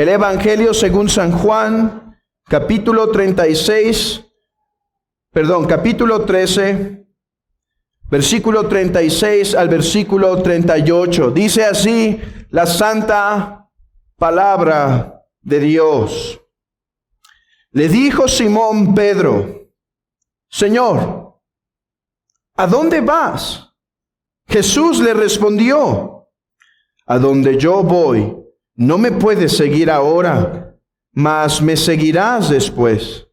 El Evangelio según San Juan, capítulo 13, versículo 36 al versículo 38. Dice así la santa palabra de Dios. Le dijo Simón Pedro: Señor, ¿a dónde vas? Jesús le respondió: a donde yo voy, no me puedes seguir ahora, mas me seguirás después.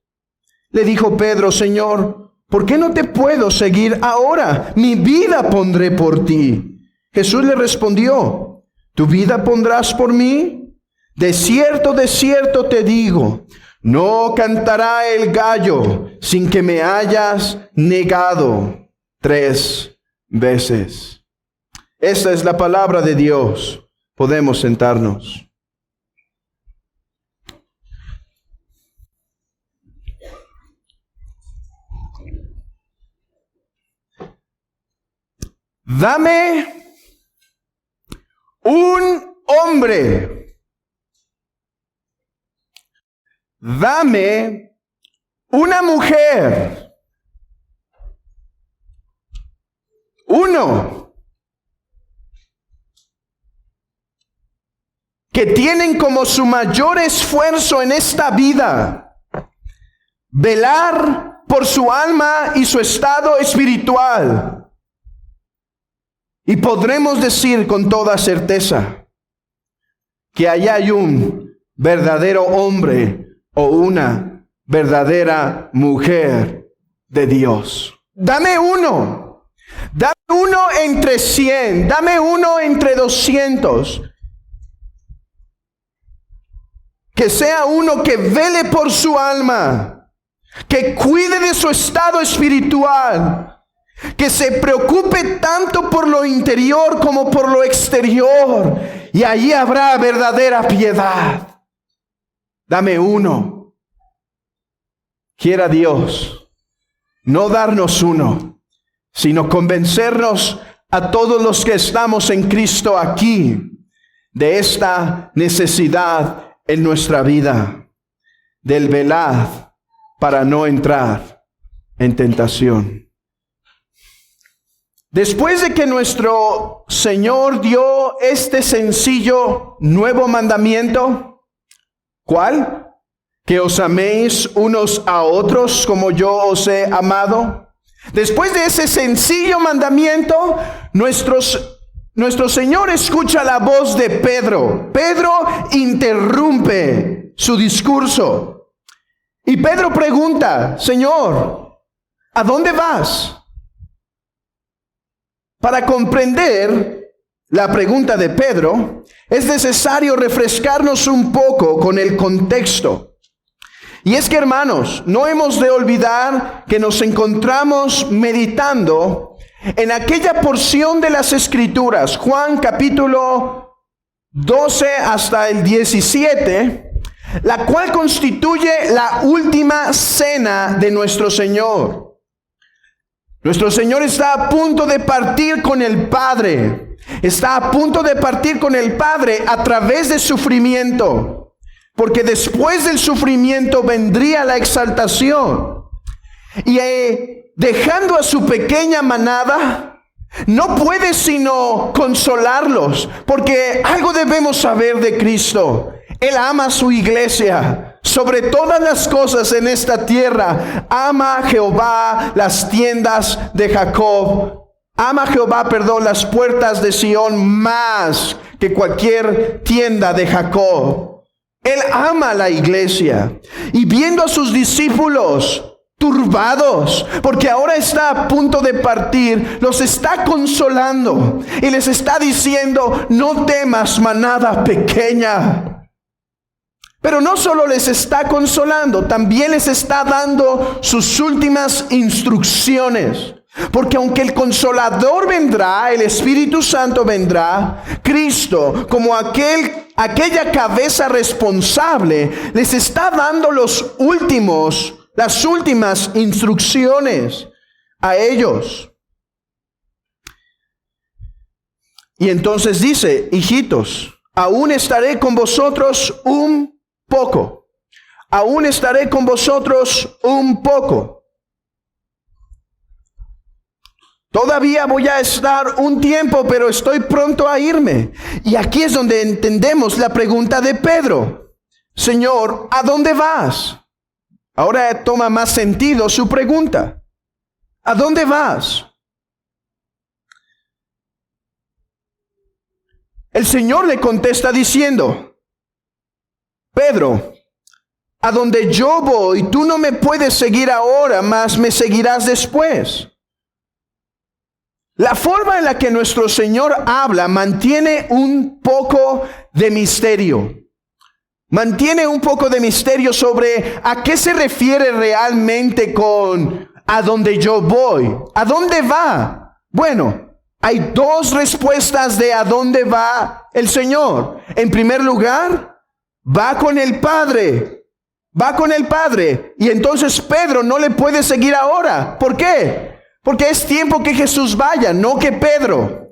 Le dijo Pedro: Señor, ¿por qué no te puedo seguir ahora? Mi vida pondré por ti. Jesús le respondió: ¿tu vida pondrás por mí? De cierto te digo, no cantará el gallo sin que me hayas negado 3 veces. Esta es la palabra de Dios. Podemos sentarnos. Dame un hombre. Dame una mujer. Uno. Que tienen como su mayor esfuerzo en esta vida velar por su alma y su estado espiritual. Y podremos decir con toda certeza que allá hay un verdadero hombre o una verdadera mujer de Dios. Dame uno. Dame uno entre 100. Dame uno entre 200. Que sea uno que vele por su alma, que cuide de su estado espiritual, que se preocupe tanto por lo interior como por lo exterior, y allí habrá verdadera piedad. Dame uno. Quiera Dios no darnos uno, sino convencernos a todos los que estamos en Cristo aquí de esta necesidad en nuestra vida, del velad para no entrar en tentación. Después de que nuestro Señor dio este sencillo nuevo mandamiento, ¿cuál? Que os améis unos a otros como yo os he amado. Después de ese sencillo mandamiento, nuestro Señor escucha la voz de Pedro. Pedro interrumpe su discurso. Y Pedro pregunta: Señor, ¿a dónde vas? Para comprender la pregunta de Pedro, es necesario refrescarnos un poco con el contexto. Y es que, hermanos, no hemos de olvidar que nos encontramos meditando en aquella porción de las Escrituras, Juan capítulo 12 hasta el 17, la cual constituye la última cena de nuestro Señor. Nuestro Señor está a punto de partir con el Padre. Está a punto de partir con el Padre a través de sufrimiento. Porque después del sufrimiento vendría la exaltación. Y dejando a su pequeña manada, no puede sino consolarlos, porque algo debemos saber de Cristo. Él ama a su iglesia sobre todas las cosas en esta tierra. Ama a Jehová las tiendas de Jacob. Ama a Jehová, las puertas de Sión más que cualquier tienda de Jacob. Él ama a la iglesia. Y viendo a sus discípulos turbados, porque ahora está a punto de partir, los está consolando y les está diciendo: no temas, manada pequeña. Pero no solo les está consolando, también les está dando sus últimas instrucciones. Porque aunque el Consolador vendrá, el Espíritu Santo vendrá, Cristo, como aquella cabeza responsable, les está dando las últimas instrucciones a ellos. Y entonces dice: hijitos, aún estaré con vosotros un poco. Aún estaré con vosotros un poco. Todavía voy a estar un tiempo, pero estoy pronto a irme. Y aquí es donde entendemos la pregunta de Pedro. Señor, ¿a dónde vas? Ahora toma más sentido su pregunta. ¿A dónde vas? El Señor le contesta diciendo, Pedro, a donde yo voy, tú no me puedes seguir ahora, mas me seguirás después. La forma en la que nuestro Señor habla mantiene un poco de misterio. Mantiene un poco de misterio sobre a qué se refiere realmente con a donde yo voy. ¿A dónde va? Bueno, hay dos respuestas de a dónde va el Señor. En primer lugar, va con el Padre. Va con el Padre. Y entonces Pedro no le puede seguir ahora. ¿Por qué? Porque es tiempo que Jesús vaya, no que Pedro.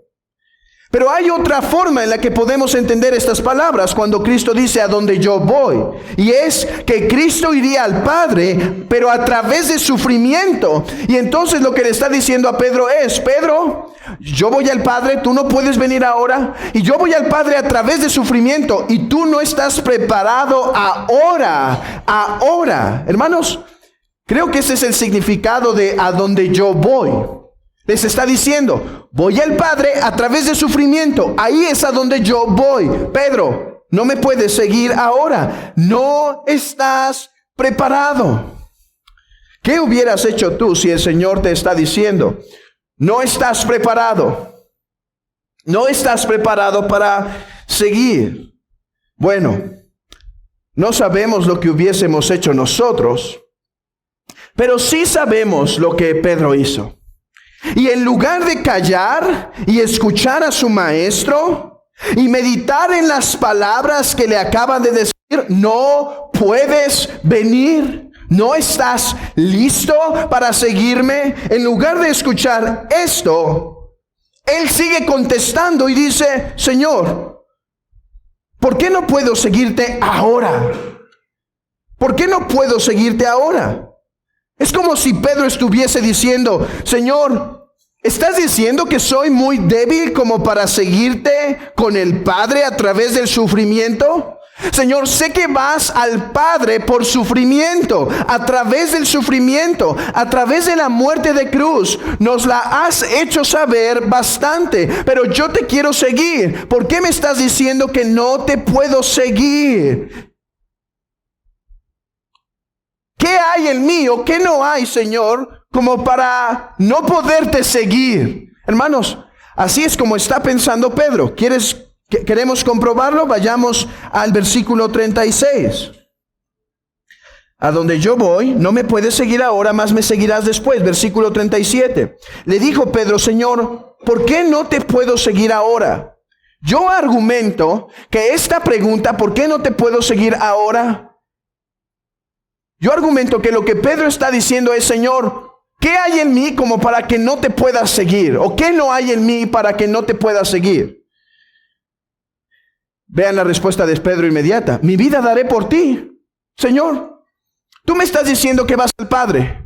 Pero hay otra forma en la que podemos entender estas palabras cuando Cristo dice a donde yo voy. Y es que Cristo iría al Padre, pero a través de sufrimiento. Y entonces lo que le está diciendo a Pedro es, Pedro, yo voy al Padre, tú no puedes venir ahora. Y yo voy al Padre a través de sufrimiento. Y tú no estás preparado ahora. Hermanos, creo que ese es el significado de a donde yo voy. Les está diciendo, voy al Padre a través de sufrimiento. Ahí es a donde yo voy. Pedro, no me puedes seguir ahora. No estás preparado. ¿Qué hubieras hecho tú si el Señor te está diciendo, no estás preparado? No estás preparado para seguir. Bueno, no sabemos lo que hubiésemos hecho nosotros, pero sí sabemos lo que Pedro hizo. Y en lugar de callar y escuchar a su maestro y meditar en las palabras que le acaban de decir, no puedes venir, no estás listo para seguirme. En lugar de escuchar esto, él sigue contestando y dice, Señor, ¿por qué no puedo seguirte ahora? ¿Por qué no puedo seguirte ahora? Es como si Pedro estuviese diciendo, Señor, ¿estás diciendo que soy muy débil como para seguirte con el Padre a través del sufrimiento? Señor, sé que vas al Padre por sufrimiento, a través del sufrimiento, a través de la muerte de cruz. Nos la has hecho saber bastante, pero yo te quiero seguir. ¿Por qué me estás diciendo que no te puedo seguir? ¿Qué hay en mí o qué no hay, Señor, como para no poderte seguir? Hermanos, así es como está pensando Pedro. ¿Queremos comprobarlo? Vayamos al versículo 36. A donde yo voy, no me puedes seguir ahora, mas me seguirás después. Versículo 37. Le dijo Pedro, Señor, ¿por qué no te puedo seguir ahora? Yo argumento que esta pregunta, ¿por qué no te puedo seguir ahora? Yo argumento que lo que Pedro está diciendo es, Señor, ¿qué hay en mí como para que no te puedas seguir? ¿O qué no hay en mí para que no te puedas seguir? Vean la respuesta de Pedro inmediata. Mi vida daré por ti, Señor. Tú me estás diciendo que vas al Padre.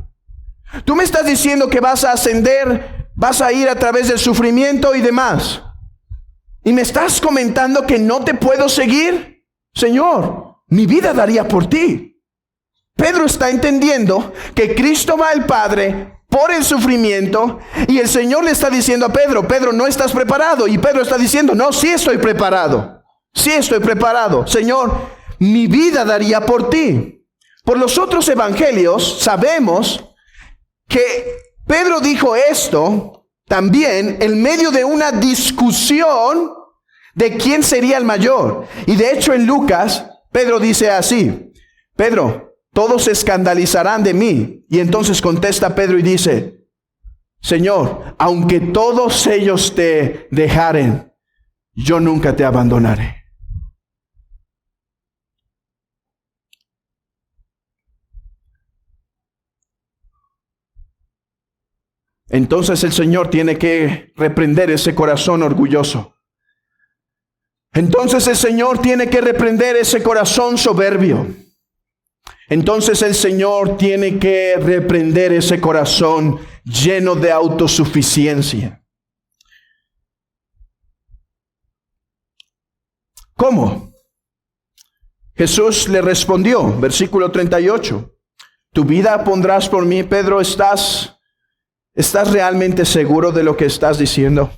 Tú me estás diciendo que vas a ascender, vas a ir a través del sufrimiento y demás. Y me estás comentando que no te puedo seguir. Señor, mi vida daría por ti. Pedro está entendiendo que Cristo va al Padre por el sufrimiento y el Señor le está diciendo a Pedro, Pedro, no estás preparado. Y Pedro está diciendo, no, sí estoy preparado. Sí estoy preparado. Señor, mi vida daría por ti. Por los otros evangelios sabemos que Pedro dijo esto también en medio de una discusión de quién sería el mayor. Y de hecho en Lucas, Pedro dice así, Pedro, todos se escandalizarán de mí. Y entonces contesta Pedro y dice, Señor, aunque todos ellos te dejaren, yo nunca te abandonaré. Entonces el Señor tiene que reprender ese corazón orgulloso. Entonces el Señor tiene que reprender ese corazón soberbio. Entonces el Señor tiene que reprender ese corazón lleno de autosuficiencia. ¿Cómo? Jesús le respondió, versículo 38. ¿Tu vida pondrás por mí, Pedro? ¿Estás realmente seguro de lo que estás diciendo?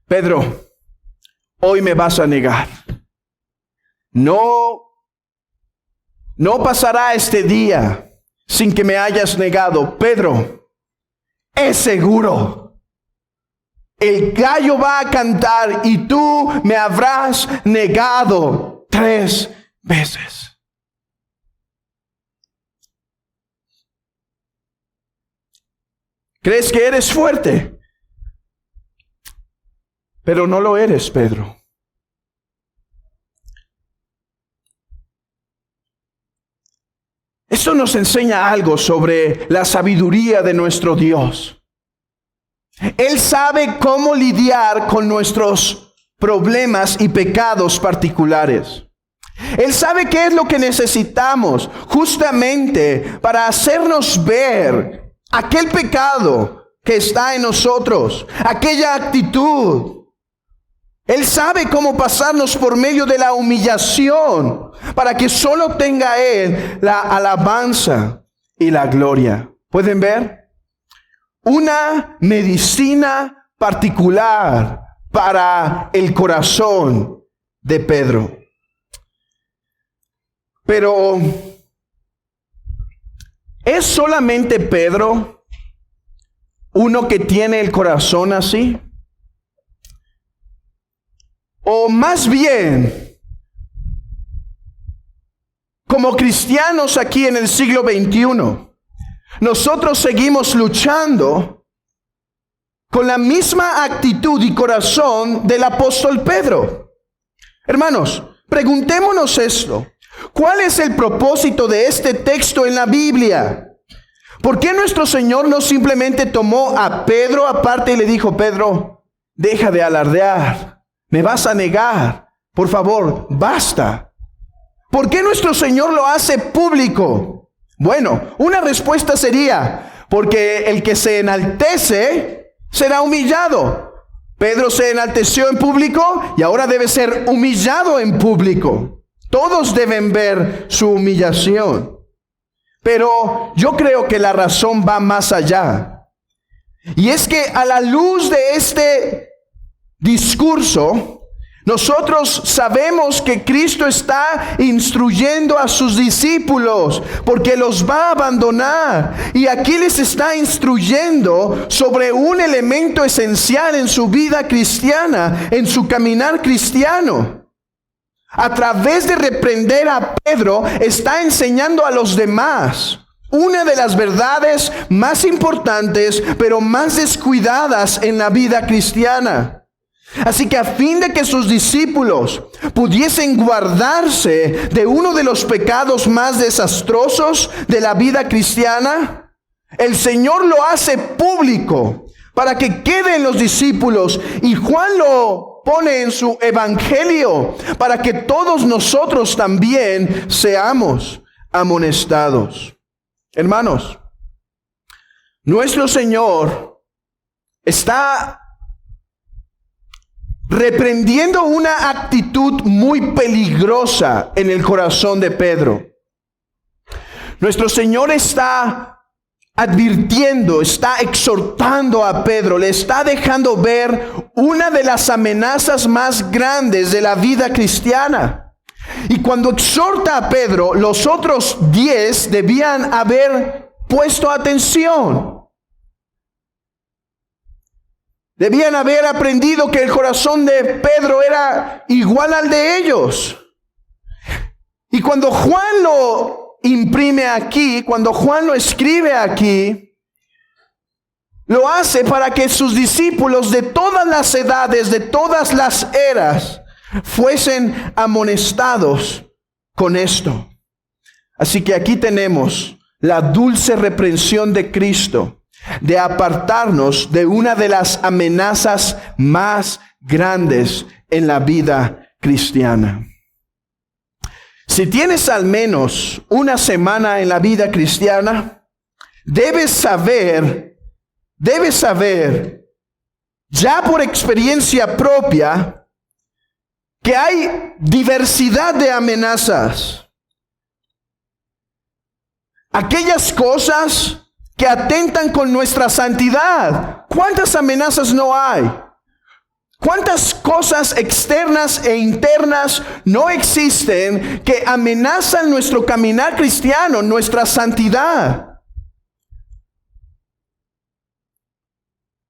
Pedro, hoy me vas a negar. No pasará este día sin que me hayas negado. Pedro, es seguro. El gallo va a cantar y tú me habrás negado 3 veces. ¿Crees que eres fuerte? Pero no lo eres, Pedro. Esto nos enseña algo sobre la sabiduría de nuestro Dios. Él sabe cómo lidiar con nuestros problemas y pecados particulares. Él sabe qué es lo que necesitamos justamente para hacernos ver aquel pecado que está en nosotros, aquella actitud. Él sabe cómo pasarnos por medio de la humillación para que solo tenga Él la alabanza y la gloria. ¿Pueden ver? Una medicina particular para el corazón de Pedro. Pero, ¿es solamente Pedro uno que tiene el corazón así? O más bien, como cristianos aquí en el siglo XXI, nosotros seguimos luchando con la misma actitud y corazón del apóstol Pedro. Hermanos, preguntémonos esto. ¿Cuál es el propósito de este texto en la Biblia? ¿Por qué nuestro Señor no simplemente tomó a Pedro aparte y le dijo, Pedro, deja de alardear? ¿Me vas a negar? Por favor, basta. ¿Por qué nuestro Señor lo hace público? Bueno, una respuesta sería, porque el que se enaltece será humillado. Pedro se enalteció en público y ahora debe ser humillado en público. Todos deben ver su humillación. Pero yo creo que la razón va más allá. Y es que a la luz de este discurso, nosotros sabemos que Cristo está instruyendo a sus discípulos porque los va a abandonar. Y aquí les está instruyendo sobre un elemento esencial en su vida cristiana, en su caminar cristiano. A través de reprender a Pedro, está enseñando a los demás una de las verdades más importantes, pero más descuidadas en la vida cristiana. Así que a fin de que sus discípulos pudiesen guardarse de uno de los pecados más desastrosos de la vida cristiana, el Señor lo hace público para que queden los discípulos, y Juan lo pone en su evangelio para que todos nosotros también seamos amonestados. Hermanos, nuestro Señor está reprendiendo una actitud muy peligrosa en el corazón de Pedro. Nuestro Señor está advirtiendo, está exhortando a Pedro, le está dejando ver una de las amenazas más grandes de la vida cristiana. Y cuando exhorta a Pedro, los otros 10 debían haber puesto atención. Debían haber aprendido que el corazón de Pedro era igual al de ellos. Y cuando Juan lo imprime aquí, cuando Juan lo escribe aquí, lo hace para que sus discípulos de todas las edades, de todas las eras, fuesen amonestados con esto. Así que aquí tenemos la dulce reprensión de Cristo de apartarnos de una de las amenazas más grandes en la vida cristiana. Si tienes al menos una semana en la vida cristiana, debes saber, ya por experiencia propia, que hay diversidad de amenazas. Aquellas cosas que atentan con nuestra santidad. ¿Cuántas amenazas no hay? ¿Cuántas cosas externas e internas no existen que amenazan nuestro caminar cristiano, nuestra santidad?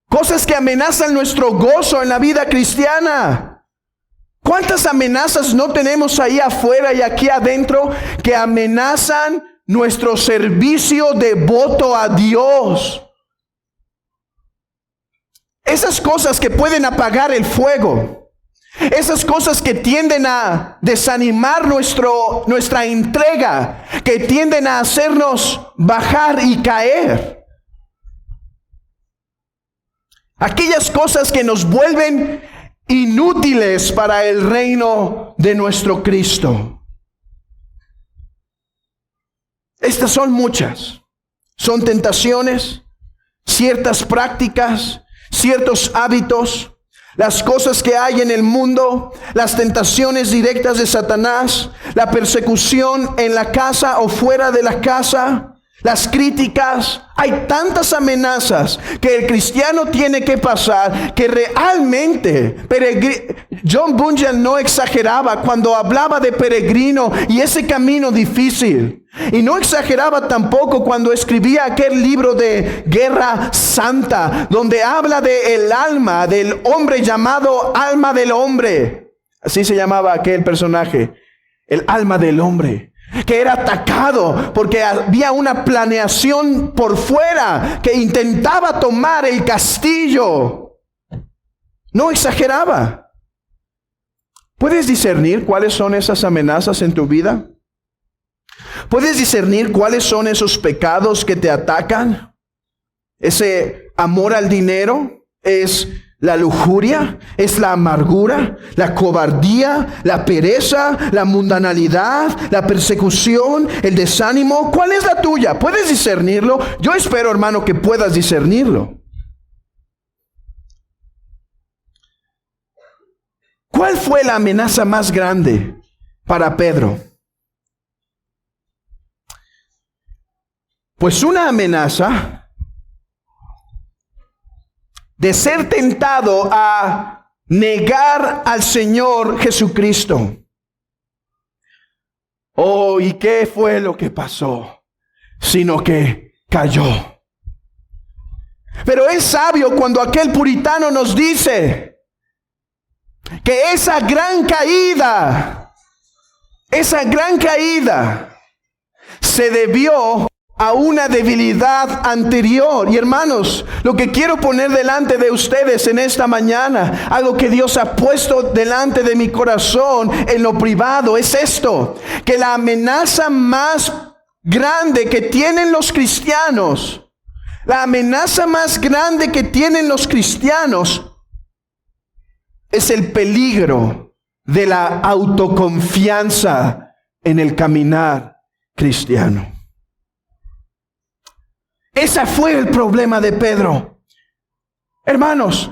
Cosas que amenazan nuestro gozo en la vida cristiana. ¿Cuántas amenazas no tenemos ahí afuera y aquí adentro que amenazan nuestro servicio devoto a Dios? Esas cosas que pueden apagar el fuego. Esas cosas que tienden a desanimar nuestra entrega. Que tienden a hacernos bajar y caer. Aquellas cosas que nos vuelven inútiles para el reino de nuestro Cristo. Estas son muchas. Son tentaciones, ciertas prácticas, ciertos hábitos, las cosas que hay en el mundo, las tentaciones directas de Satanás, la persecución en la casa o fuera de la casa, las críticas. Hay tantas amenazas que el cristiano tiene que pasar que realmente John Bunyan no exageraba cuando hablaba de peregrino y ese camino difícil. Y no exageraba tampoco cuando escribía aquel libro de Guerra Santa, donde habla de el alma del hombre llamado alma del hombre. Así se llamaba aquel personaje, el alma del hombre, que era atacado porque había una planeación por fuera que intentaba tomar el castillo. No exageraba. ¿Puedes discernir cuáles son esas amenazas en tu vida? ¿Puedes discernir cuáles son esos pecados que te atacan? Ese amor al dinero es la lujuria, es la amargura, la cobardía, la pereza, la mundanalidad, la persecución, el desánimo. ¿Cuál es la tuya? ¿Puedes discernirlo? Yo espero, hermano, que puedas discernirlo. ¿Cuál fue la amenaza más grande para Pedro? Pues una amenaza de ser tentado a negar al Señor Jesucristo. Oh, ¿y qué fue lo que pasó? Sino que cayó. Pero es sabio cuando aquel puritano nos dice que esa gran caída se debió a una debilidad anterior. Y hermanos, lo que quiero poner delante de ustedes en esta mañana, algo que Dios ha puesto delante de mi corazón en lo privado, es esto: que la amenaza más grande que tienen los cristianos, es el peligro de la autoconfianza en el caminar cristiano. Ese fue el problema de Pedro. Hermanos,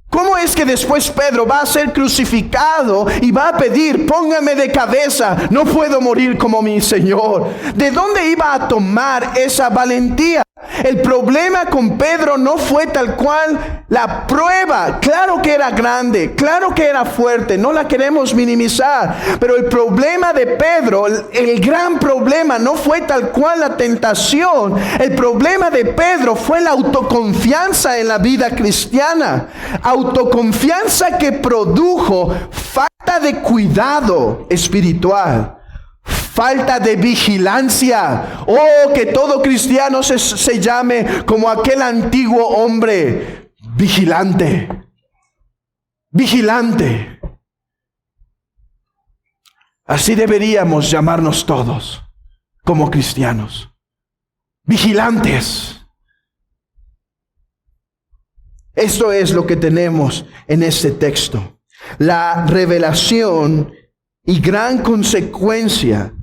¿cómo es que después Pedro va a ser crucificado y va a pedir: póngame de cabeza, no puedo morir como mi Señor? ¿De dónde iba a tomar esa valentía? El problema con Pedro no fue tal cual la prueba. Claro que era grande, claro que era fuerte, no la queremos minimizar. Pero el problema de Pedro, el gran problema, no fue tal cual la tentación. El problema de Pedro fue la autoconfianza en la vida cristiana. Autoconfianza que produjo falta de cuidado espiritual. Falta de vigilancia. Oh, que todo cristiano se llame como aquel antiguo hombre: vigilante. Vigilante. Así deberíamos llamarnos todos como cristianos. Vigilantes. Esto es lo que tenemos en este texto. La revelación y gran consecuencia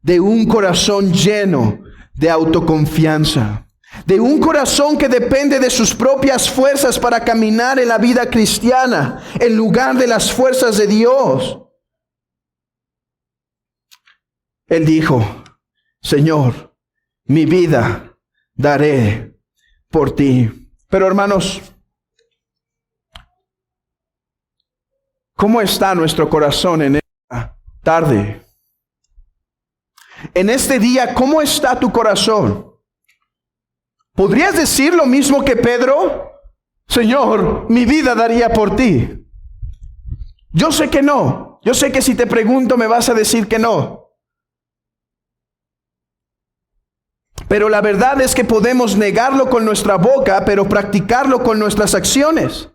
de un corazón lleno de autoconfianza, de un corazón que depende de sus propias fuerzas para caminar en la vida cristiana, en lugar de las fuerzas de Dios. Él dijo: Señor, mi vida daré por ti. Pero hermanos, ¿cómo está nuestro corazón en esta tarde? En este día, ¿cómo está tu corazón? ¿Podrías decir lo mismo que Pedro? Señor, mi vida daría por ti. Yo sé que no. Yo sé que si te pregunto me vas a decir que no. Pero la verdad es que podemos negarlo con nuestra boca, pero practicarlo con nuestras acciones.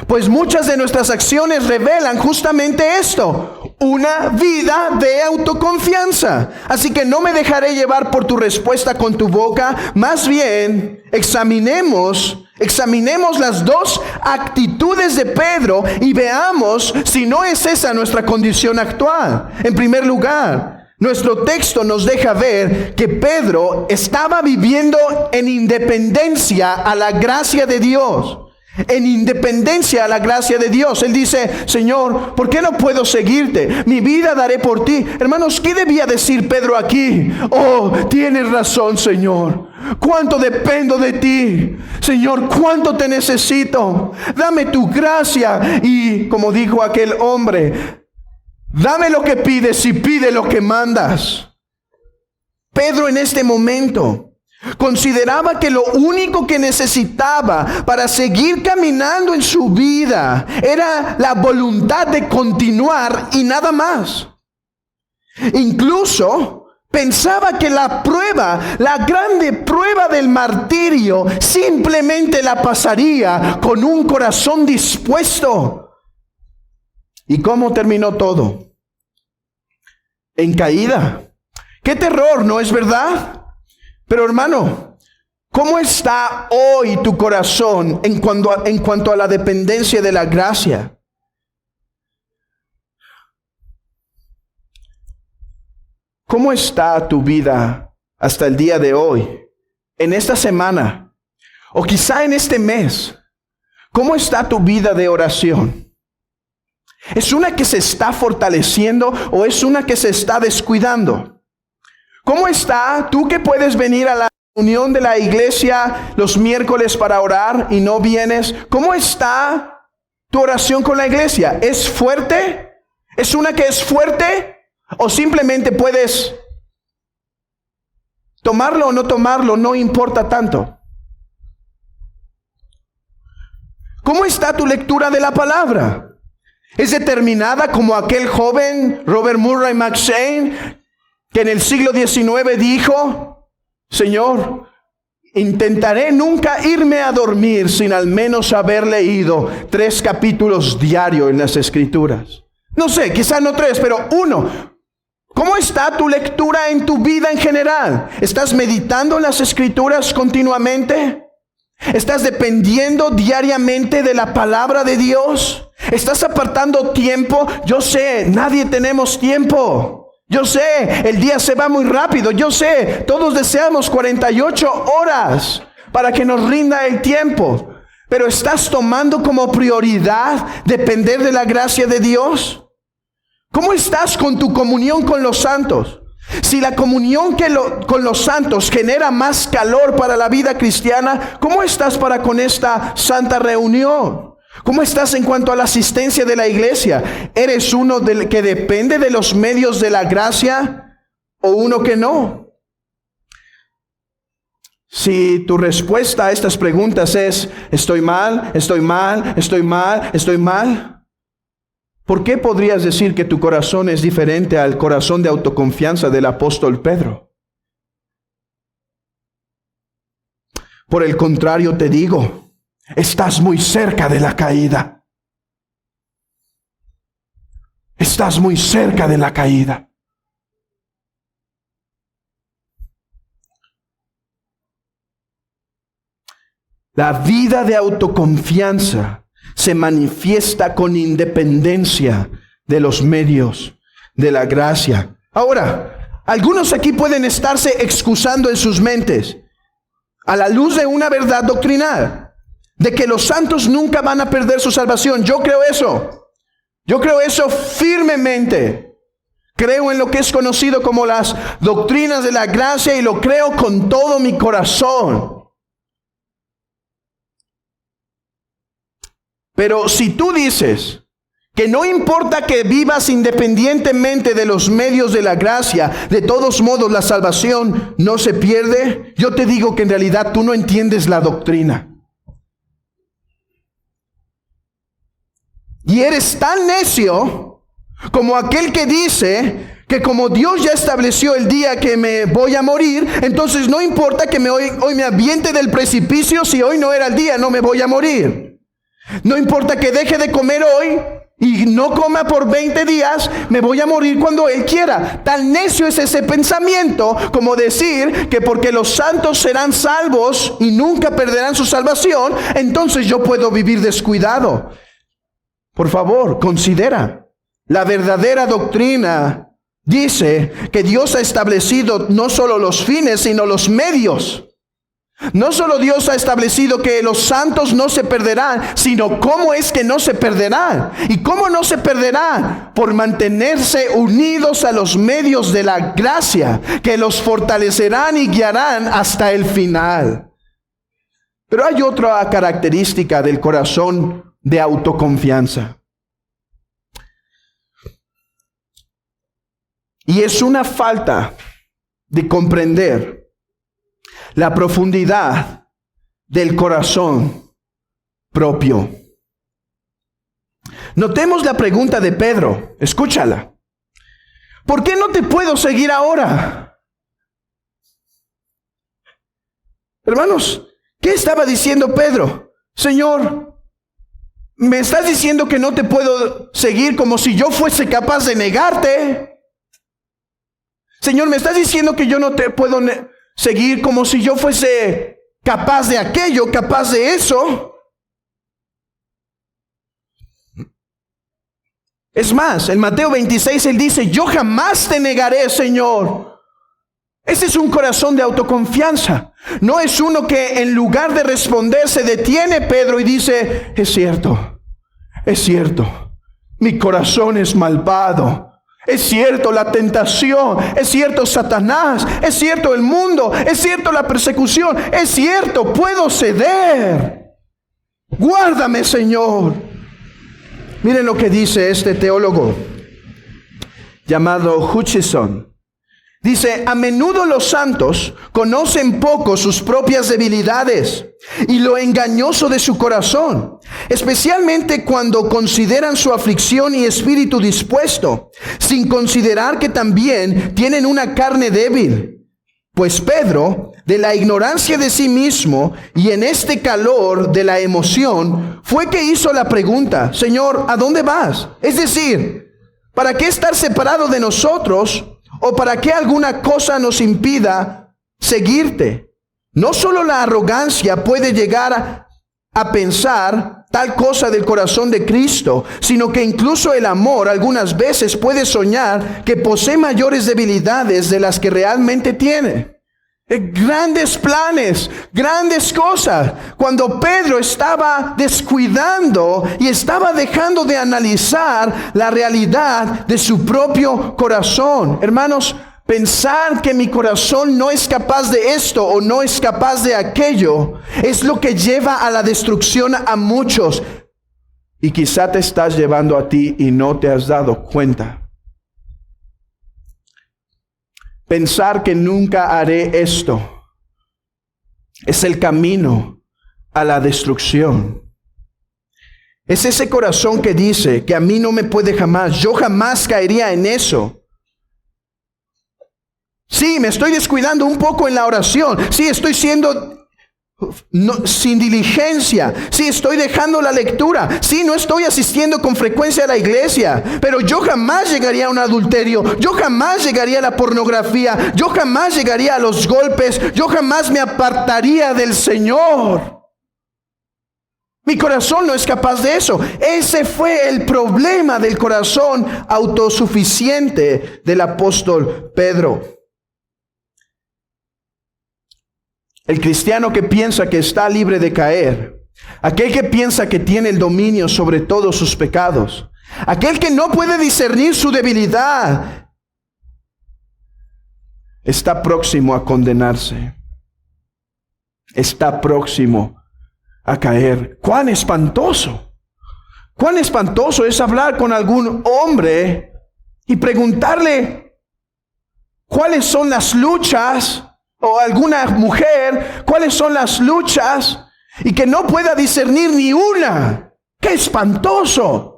Pues muchas de nuestras acciones revelan justamente esto: una vida de autoconfianza. Así que no me dejaré llevar por tu respuesta con tu boca. Más bien, examinemos las dos actitudes de Pedro y veamos si no es esa nuestra condición actual. En primer lugar, nuestro texto nos deja ver que Pedro estaba viviendo en independencia a la gracia de Dios. En independencia a la gracia de Dios. Él dice: Señor, ¿por qué no puedo seguirte? Mi vida daré por ti. Hermanos, ¿qué debía decir Pedro aquí? Oh, tienes razón, Señor. Cuánto dependo de ti. Señor, cuánto te necesito. Dame tu gracia. Y como dijo aquel hombre, dame lo que pides y pide lo que mandas. Pedro en este momento consideraba que lo único que necesitaba para seguir caminando en su vida era la voluntad de continuar y nada más. Incluso pensaba que la grande prueba del martirio, simplemente la pasaría con un corazón dispuesto. ¿Y cómo terminó todo? En caída. ¡Qué terror!, ¿no es verdad? Pero hermano, ¿cómo está hoy tu corazón en cuanto a la dependencia de la gracia? ¿Cómo está tu vida hasta el día de hoy? En esta semana, o quizá en este mes, ¿cómo está tu vida de oración? ¿Es una que se está fortaleciendo o es una que se está descuidando? ¿Cómo está tú que puedes venir a la reunión de la iglesia los miércoles para orar y no vienes? ¿Cómo está tu oración con la iglesia? ¿Es fuerte? ¿Es una que es fuerte? ¿O simplemente puedes tomarlo o no tomarlo? No importa tanto. ¿Cómo está tu lectura de la palabra? ¿Es determinada como aquel joven Robert Murray McCheyne que en el siglo XIX dijo: Señor, intentaré nunca irme a dormir sin al menos haber leído 3 capítulos diarios en las Escrituras? No sé, quizás no 3, pero 1. ¿Cómo está tu lectura en tu vida en general? ¿Estás meditando en las Escrituras continuamente? ¿Estás dependiendo diariamente de la palabra de Dios? ¿Estás apartando tiempo? Yo sé, nadie tenemos tiempo. Yo sé, el día se va muy rápido. Yo sé, todos deseamos 48 horas para que nos rinda el tiempo. Pero ¿estás tomando como prioridad depender de la gracia de Dios? ¿Cómo estás con tu comunión con los santos? Si la comunión con los santos genera más calor para la vida cristiana, ¿cómo estás con esta santa reunión? ¿Cómo estás en cuanto a la asistencia de la iglesia? ¿Eres uno que depende de los medios de la gracia o uno que no? Si tu respuesta a estas preguntas es: estoy mal, estoy mal, estoy mal, estoy mal, ¿por qué podrías decir que tu corazón es diferente al corazón de autoconfianza del apóstol Pedro? Por el contrario te digo, estás muy cerca de la caída. Estás muy cerca de la caída. La vida de autoconfianza se manifiesta con independencia de los medios de la gracia. Ahora, algunos aquí pueden estarse excusando en sus mentes a la luz de una verdad doctrinal, de que los santos nunca van a perder su salvación. Yo creo eso. Yo creo eso firmemente. Creo en lo que es conocido como las doctrinas de la gracia y lo creo con todo mi corazón. Pero si tú dices que no importa que vivas independientemente de los medios de la gracia, de todos modos la salvación no se pierde, yo te digo que en realidad tú no entiendes la doctrina. Y eres tan necio como aquel que dice que como Dios ya estableció el día que me voy a morir, entonces no importa que hoy me aviente del precipicio, si hoy no era el día, no me voy a morir. No importa que deje de comer hoy y no coma por 20 días, me voy a morir cuando Él quiera. Tan necio es ese pensamiento como decir que porque los santos serán salvos y nunca perderán su salvación, entonces yo puedo vivir descuidado. Por favor, considera. La verdadera doctrina dice que Dios ha establecido no solo los fines, sino los medios. No solo Dios ha establecido que los santos no se perderán, sino cómo es que no se perderán. ¿Y cómo no se perderán? Por mantenerse unidos a los medios de la gracia, que los fortalecerán y guiarán hasta el final. Pero hay otra característica del corazón de autoconfianza. Y es una falta de comprender la profundidad del corazón propio. Notemos la pregunta de Pedro. Escúchala. ¿Por qué no te puedo seguir ahora? Hermanos, ¿qué estaba diciendo Pedro? Señor, ¿me estás diciendo que no te puedo seguir como si yo fuese capaz de negarte? Señor, ¿me estás diciendo que yo no te puedo seguir como si yo fuese capaz de aquello, capaz de eso? Es más, en Mateo 26 Él dice, yo jamás te negaré, Señor. Ese es un corazón de autoconfianza. No es uno que en lugar de responder se detiene, Pedro, y dice, es cierto, mi corazón es malvado. Es cierto la tentación, es cierto Satanás, es cierto el mundo, es cierto la persecución, es cierto, puedo ceder. Guárdame, Señor. Miren lo que dice este teólogo llamado Hutchison. Dice, a menudo los santos conocen poco sus propias debilidades y lo engañoso de su corazón, especialmente cuando consideran su aflicción y espíritu dispuesto, sin considerar que también tienen una carne débil. Pues Pedro, de la ignorancia de sí mismo y en este calor de la emoción, fue que hizo la pregunta, Señor, ¿a dónde vas? Es decir, ¿para qué estar separado de nosotros? ¿O para qué alguna cosa nos impida seguirte? No solo la arrogancia puede llegar a pensar tal cosa del corazón de Cristo, sino que incluso el amor algunas veces puede soñar que posee mayores debilidades de las que realmente tiene. Grandes planes, grandes cosas. Cuando Pedro estaba descuidando y estaba dejando de analizar la realidad de su propio corazón. Hermanos, pensar que mi corazón no es capaz de esto o no es capaz de aquello es lo que lleva a la destrucción a muchos. Y quizá te estás llevando a ti y no te has dado cuenta. Pensar que nunca haré esto es el camino a la destrucción. Es ese corazón que dice que a mí no me puede jamás, yo jamás caería en eso. Sí, me estoy descuidando un poco en la oración. Sí, estoy siendo sin diligencia. Sí, estoy dejando la lectura. Sí, no estoy asistiendo con frecuencia a la iglesia. Pero yo jamás llegaría a un adulterio. Yo jamás llegaría a la pornografía. Yo jamás llegaría a los golpes. Yo jamás me apartaría del Señor. Mi corazón no es capaz de eso. Ese fue el problema del corazón autosuficiente del apóstol Pedro. El cristiano que piensa que está libre de caer, aquel que piensa que tiene el dominio sobre todos sus pecados, aquel que no puede discernir su debilidad, está próximo a condenarse. Está próximo a caer. ¡Cuán espantoso! ¡Cuán espantoso es hablar con algún hombre y preguntarle cuáles son las luchas, o alguna mujer, cuáles son las luchas, y que no pueda discernir ni una! ¡Qué espantoso!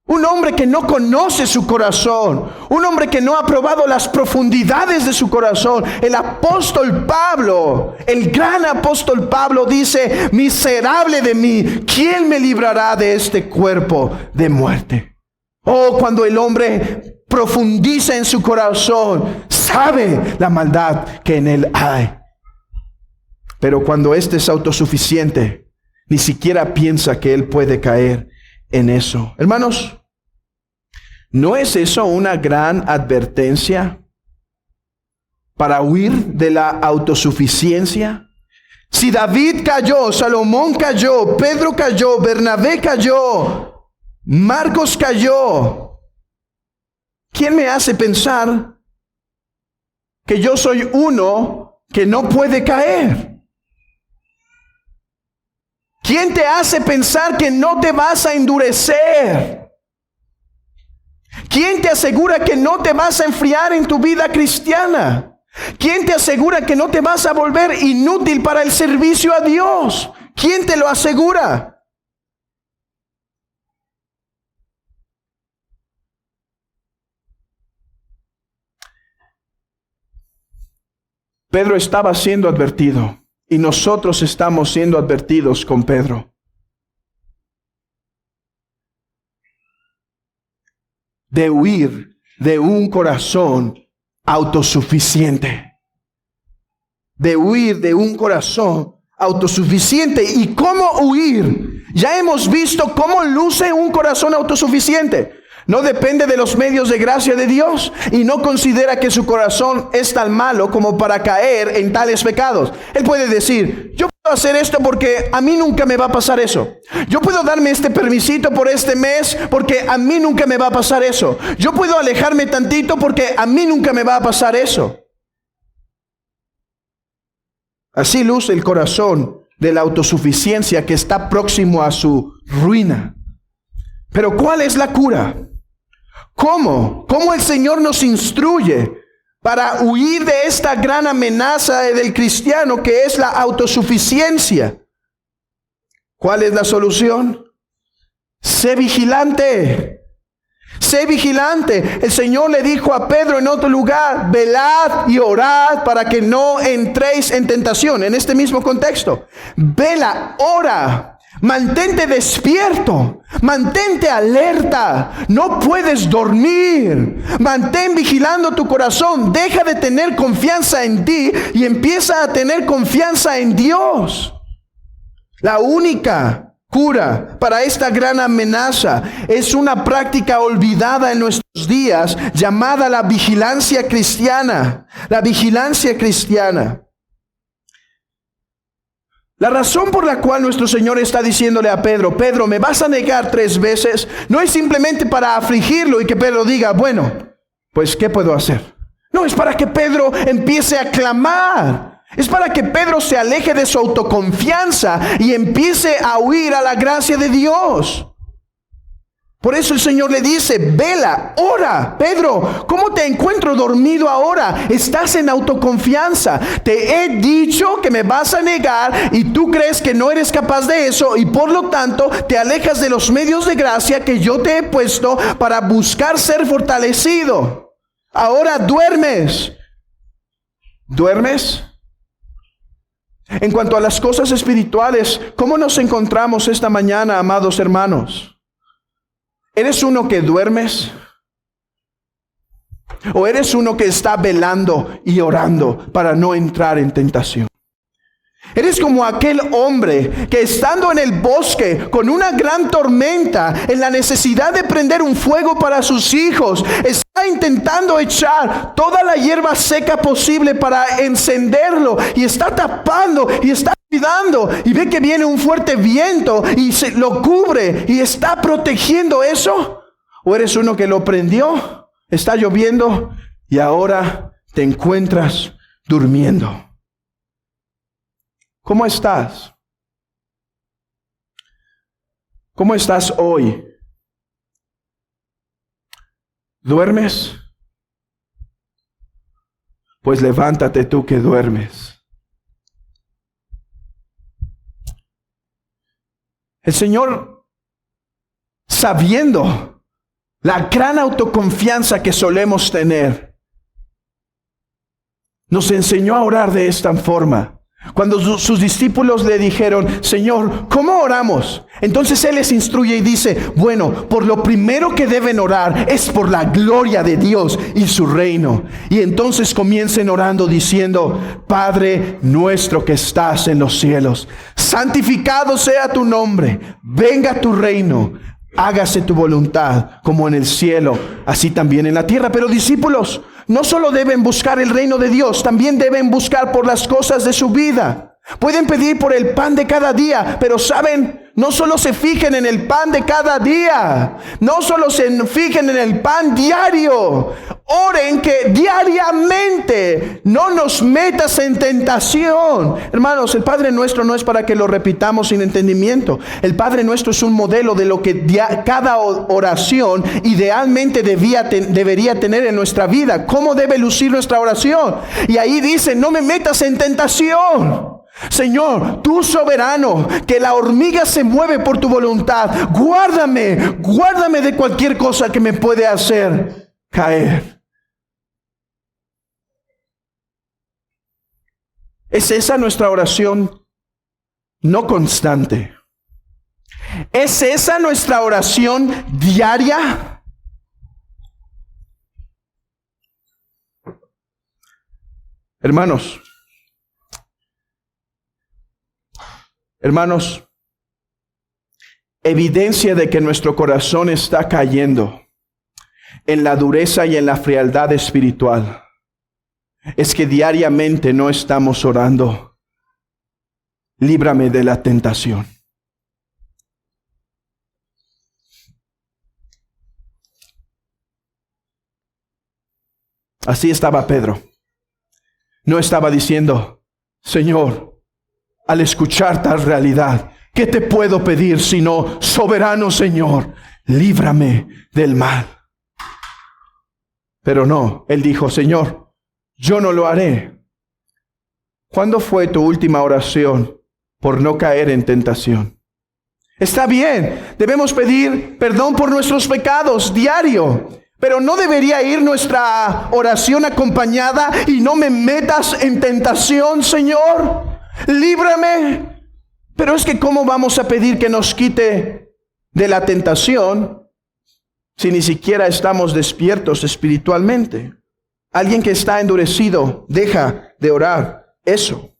Un hombre que no conoce su corazón, un hombre que no ha probado las profundidades de su corazón. El apóstol Pablo, el gran apóstol Pablo dice: miserable de mí, ¿quién me librará de este cuerpo de muerte? Oh, cuando el hombre profundiza en su corazón, sabe la maldad que en él hay. Pero cuando éste es autosuficiente, ni siquiera piensa que él puede caer en eso. Hermanos, ¿no es eso una gran advertencia para huir de la autosuficiencia? Si David cayó, Salomón cayó, Pedro cayó, Bernabé cayó, Marcos cayó, ¿quién me hace pensar que yo soy uno que no puede caer? ¿Quién te hace pensar que no te vas a endurecer? ¿Quién te asegura que no te vas a enfriar en tu vida cristiana? ¿Quién te asegura que no te vas a volver inútil para el servicio a Dios? ¿Quién te lo asegura? Pedro estaba siendo advertido y nosotros estamos siendo advertidos con Pedro. De huir de un corazón autosuficiente. De huir de un corazón autosuficiente. ¿Y cómo huir? Ya hemos visto cómo luce un corazón autosuficiente. No depende de los medios de gracia de Dios y no considera que su corazón es tan malo como para caer en tales pecados. Él puede decir: yo puedo hacer esto porque a mí nunca me va a pasar eso. Yo puedo darme este permisito por este mes porque a mí nunca me va a pasar eso. Yo puedo alejarme tantito porque a mí nunca me va a pasar eso. Así luce el corazón de la autosuficiencia que está próximo a su ruina. Pero ¿cuál es la cura? ¿Cómo? ¿Cómo el Señor nos instruye para huir de esta gran amenaza del cristiano que es la autosuficiencia? ¿Cuál es la solución? Sé vigilante. Sé vigilante. El Señor le dijo a Pedro en otro lugar: velad y orad para que no entréis en tentación. En este mismo contexto, vela, ora. Mantente despierto, mantente alerta, no puedes dormir, mantén vigilando tu corazón, deja de tener confianza en ti y empieza a tener confianza en Dios. La única cura para esta gran amenaza es una práctica olvidada en nuestros días llamada la vigilancia cristiana. La vigilancia cristiana. La razón por la cual nuestro Señor está diciéndole a Pedro: Pedro, me vas a negar 3 veces, no es simplemente para afligirlo y que Pedro diga: bueno, pues ¿qué puedo hacer? No, es para que Pedro empiece a clamar. Es para que Pedro se aleje de su autoconfianza y empiece a huir a la gracia de Dios. Por eso el Señor le dice: vela, ora. Pedro, ¿cómo te encuentro dormido ahora? Estás en autoconfianza. Te he dicho que me vas a negar y tú crees que no eres capaz de eso y por lo tanto te alejas de los medios de gracia que yo te he puesto para buscar ser fortalecido. Ahora duermes. ¿Duermes? En cuanto a las cosas espirituales, ¿cómo nos encontramos esta mañana, amados hermanos? ¿Eres uno que duermes? ¿O eres uno que está velando y orando para no entrar en tentación? Eres como aquel hombre que estando en el bosque con una gran tormenta, en la necesidad de prender un fuego para sus hijos, está intentando echar toda la hierba seca posible para encenderlo y está tapando y está cuidando y ve que viene un fuerte viento y se lo cubre y está protegiendo eso. ¿O eres uno que lo prendió? Está lloviendo y ahora te encuentras durmiendo. ¿Cómo estás? ¿Cómo estás hoy? ¿Duermes? Pues levántate tú que duermes. El Señor, sabiendo la gran autoconfianza que solemos tener, nos enseñó a orar de esta forma. Cuando sus discípulos le dijeron, Señor, ¿cómo oramos? Entonces Él les instruye y dice, bueno, por lo primero que deben orar es por la gloria de Dios y su reino. Y entonces comiencen orando diciendo, Padre nuestro que estás en los cielos, santificado sea tu nombre, venga tu reino, hágase tu voluntad como en el cielo, así también en la tierra. Pero discípulos, no solo deben buscar el reino de Dios, también deben buscar por las cosas de su vida. Pueden pedir por el pan de cada día, pero saben, no solo se fijen en el pan de cada día, no solo se fijen en el pan diario. Oren que diariamente no nos metas en tentación. Hermanos, el Padre Nuestro no es para que lo repitamos sin entendimiento. El Padre Nuestro es un modelo de lo que cada oración idealmente debería tener en nuestra vida. ¿Cómo debe lucir nuestra oración? Y ahí dice, no me metas en tentación. Señor, tú soberano, que la hormiga se mueve por tu voluntad, guárdame de cualquier cosa que me puede hacer caer. ¿Es esa nuestra oración no constante? ¿Es esa nuestra oración diaria? Hermanos, evidencia de que nuestro corazón está cayendo en la dureza y en la frialdad espiritual es que diariamente no estamos orando, líbrame de la tentación. Así estaba Pedro. No estaba diciendo, Señor, al escuchar tal realidad, ¿qué te puedo pedir sino, soberano Señor, líbrame del mal? Pero no, él dijo, Señor, yo no lo haré. ¿Cuándo fue tu última oración por no caer en tentación? Está bien, debemos pedir perdón por nuestros pecados diario, pero no debería ir nuestra oración acompañada y no me metas en tentación, Señor. Líbrame. Pero es que ¿cómo vamos a pedir que nos quite de la tentación si ni siquiera estamos despiertos espiritualmente? Alguien que está endurecido deja de orar eso.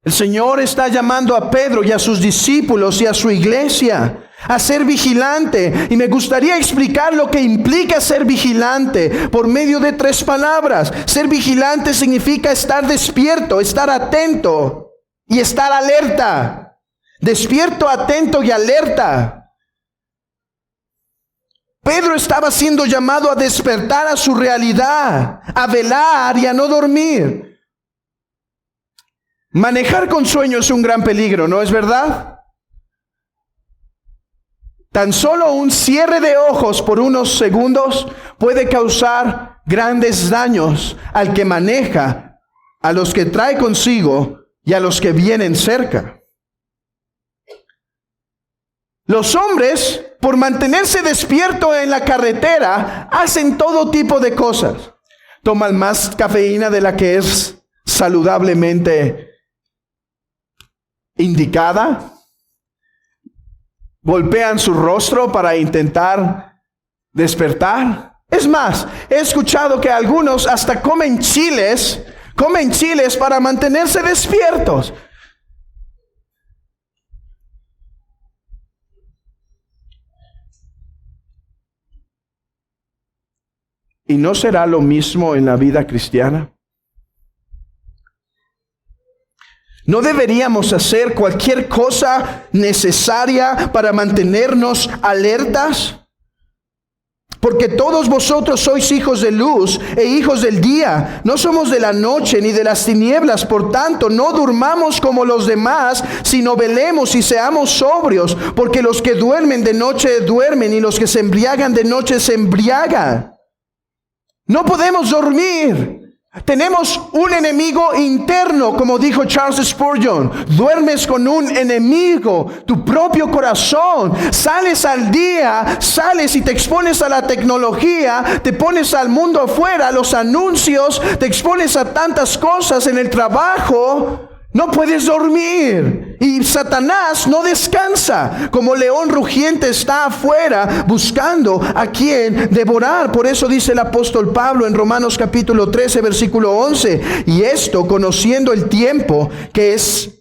El Señor está llamando a Pedro y a sus discípulos y a su iglesia a ser vigilante. Y me gustaría explicar lo que implica ser vigilante por medio de 3 palabras. Ser vigilante significa estar despierto, estar atento y estar alerta. Despierto, atento y alerta. Pedro estaba siendo llamado a despertar a su realidad, a velar y a no dormir. Manejar con sueño es un gran peligro, ¿no es verdad? Tan solo un cierre de ojos por unos segundos puede causar grandes daños al que maneja, a los que trae consigo y a los que vienen cerca. Los hombres, por mantenerse despiertos en la carretera, hacen todo tipo de cosas. Toman más cafeína de la que es saludablemente indicada. Golpean su rostro para intentar despertar. Es más, he escuchado que algunos hasta comen chiles Comen chiles para mantenerse despiertos. ¿Y no será lo mismo en la vida cristiana? ¿No deberíamos hacer cualquier cosa necesaria para mantenernos alertas? Porque todos vosotros sois hijos de luz e hijos del día. No somos de la noche ni de las tinieblas. Por tanto, no durmamos como los demás, sino velemos y seamos sobrios. Porque los que duermen de noche duermen, y los que se embriagan de noche se embriagan. No podemos dormir. Tenemos un enemigo interno, como dijo Charles Spurgeon. Duermes con un enemigo, tu propio corazón. Sales al día, sales y te expones a la tecnología, te pones al mundo afuera, a los anuncios, te expones a tantas cosas en el trabajo. No puedes dormir. Y Satanás no descansa. Como león rugiente está afuera buscando a quien devorar. Por eso dice el apóstol Pablo en Romanos capítulo 13, versículo 11. Y esto conociendo el tiempo que es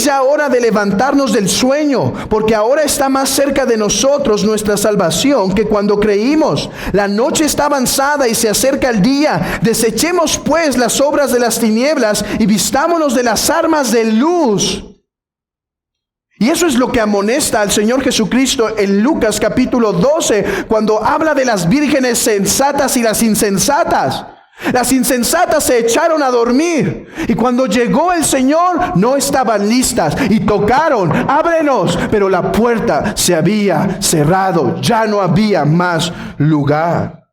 ya hora de levantarnos del sueño, porque ahora está más cerca de nosotros nuestra salvación que cuando creímos. La noche está avanzada y se acerca el día. Desechemos pues las obras de las tinieblas y vistámonos de las armas de luz. Y eso es lo que amonesta al Señor Jesucristo en Lucas capítulo 12, cuando habla de las vírgenes sensatas y las insensatas. Las insensatas se echaron a dormir, y cuando llegó el Señor no estaban listas y tocaron, ábrenos, pero la puerta se había cerrado, ya no había más lugar.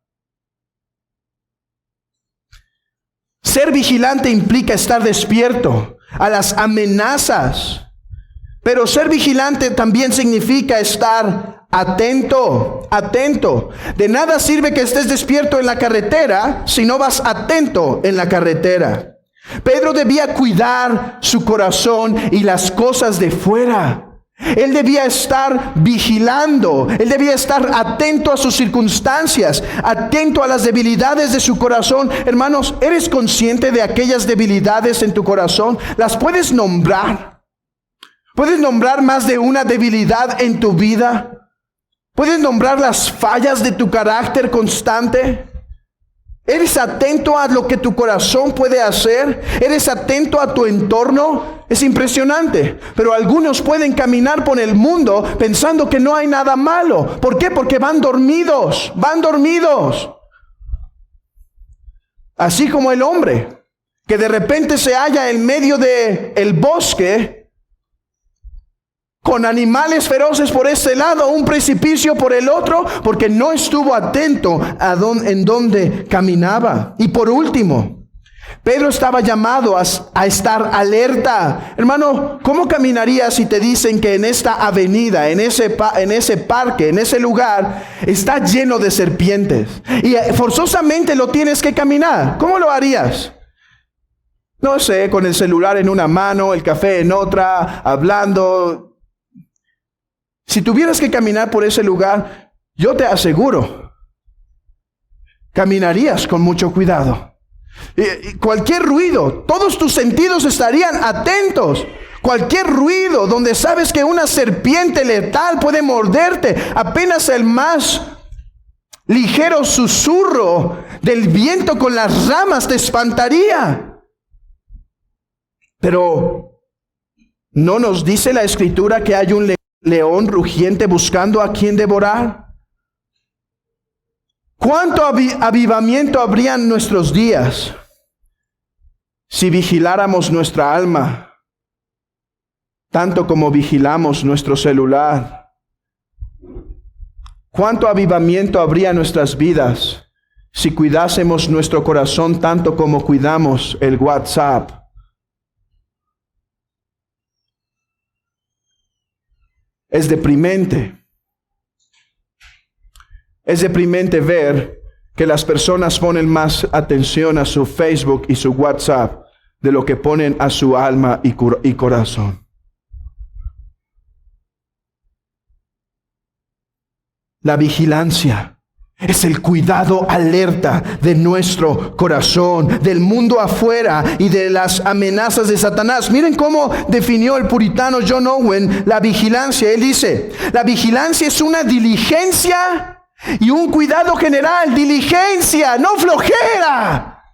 Ser vigilante implica estar despierto a las amenazas, pero ser vigilante también significa estar atento, atento. De nada sirve que estés despierto en la carretera si no vas atento en la carretera. Pedro debía cuidar su corazón y las cosas de fuera. Él debía estar vigilando, él debía estar atento a sus circunstancias, atento a las debilidades de su corazón. Hermanos, ¿eres consciente de aquellas debilidades en tu corazón? ¿Las puedes nombrar? ¿Puedes nombrar más de una debilidad en tu vida? ¿Puedes nombrar las fallas de tu carácter constante? ¿Eres atento a lo que tu corazón puede hacer? ¿Eres atento a tu entorno? Es impresionante. Pero algunos pueden caminar por el mundo pensando que no hay nada malo. ¿Por qué? Porque van dormidos. Van dormidos. Así como el hombre que de repente se halla en medio del bosque, con animales feroces por este lado, un precipicio por el otro, porque no estuvo atento en donde caminaba. Y por último, Pedro estaba llamado a estar alerta. Hermano, ¿cómo caminarías si te dicen que en esta avenida, en ese parque, en ese lugar, está lleno de serpientes? Y forzosamente lo tienes que caminar. ¿Cómo lo harías? No sé, con el celular en una mano, el café en otra, hablando. Si tuvieras que caminar por ese lugar, yo te aseguro, caminarías con mucho cuidado. Y cualquier ruido, todos tus sentidos estarían atentos. Cualquier ruido donde sabes que una serpiente letal puede morderte, apenas el más ligero susurro del viento con las ramas te espantaría. Pero ¿no nos dice la Escritura que hay un león rugiente buscando a quien devorar? ¿Cuánto avivamiento habría en nuestros días si vigiláramos nuestra alma tanto como vigilamos nuestro celular? ¿Cuánto avivamiento habría en nuestras vidas si cuidásemos nuestro corazón tanto como cuidamos el WhatsApp? Es deprimente. Es deprimente ver que las personas ponen más atención a su Facebook y su WhatsApp de lo que ponen a su alma y corazón. La vigilancia. Es el cuidado alerta de nuestro corazón, del mundo afuera y de las amenazas de Satanás. Miren cómo definió el puritano John Owen la vigilancia. Él dice, la vigilancia es una diligencia y un cuidado general. Diligencia, no flojera.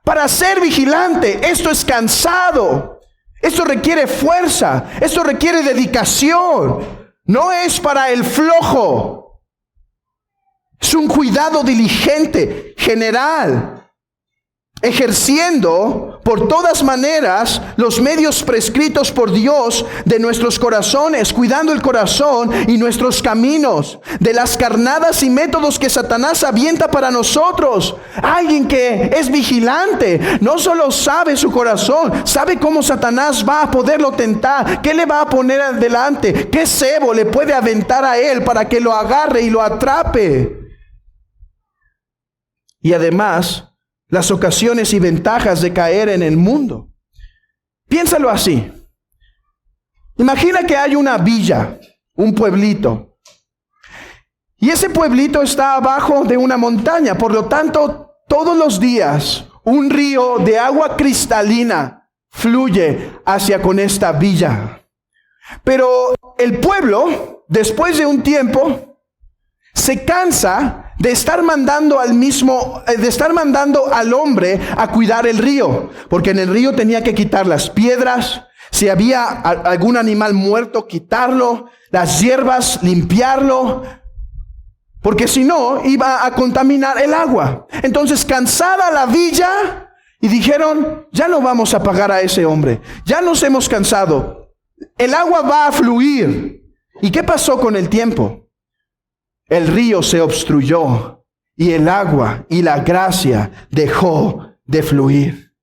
Para ser vigilante, esto es cansado. Esto requiere fuerza. Esto requiere dedicación. No es para el flojo. Es un cuidado diligente, general, ejerciendo por todas maneras los medios prescritos por Dios de nuestros corazones, cuidando el corazón y nuestros caminos, de las carnadas y métodos que Satanás avienta para nosotros. Alguien que es vigilante no solo sabe su corazón, sabe cómo Satanás va a poderlo tentar, qué le va a poner adelante, qué cebo le puede aventar a él para que lo agarre y lo atrape. Y además, las ocasiones y ventajas de caer en el mundo. Piénsalo así. Imagina que hay una villa, un pueblito. Y ese pueblito está abajo de una montaña. Por lo tanto, todos los días, un río de agua cristalina fluye hacia con esta villa. Pero el pueblo, después de un tiempo, se cansa de estar mandando al hombre a cuidar el río, porque en el río tenía que quitar las piedras, si había algún animal muerto, quitarlo, las hierbas, limpiarlo, porque si no, iba a contaminar el agua. Entonces, cansada la villa, y dijeron, ya no vamos a pagar a ese hombre, ya nos hemos cansado, el agua va a fluir. ¿Y qué pasó con el tiempo? El río se obstruyó y el agua y la gracia dejó de fluir.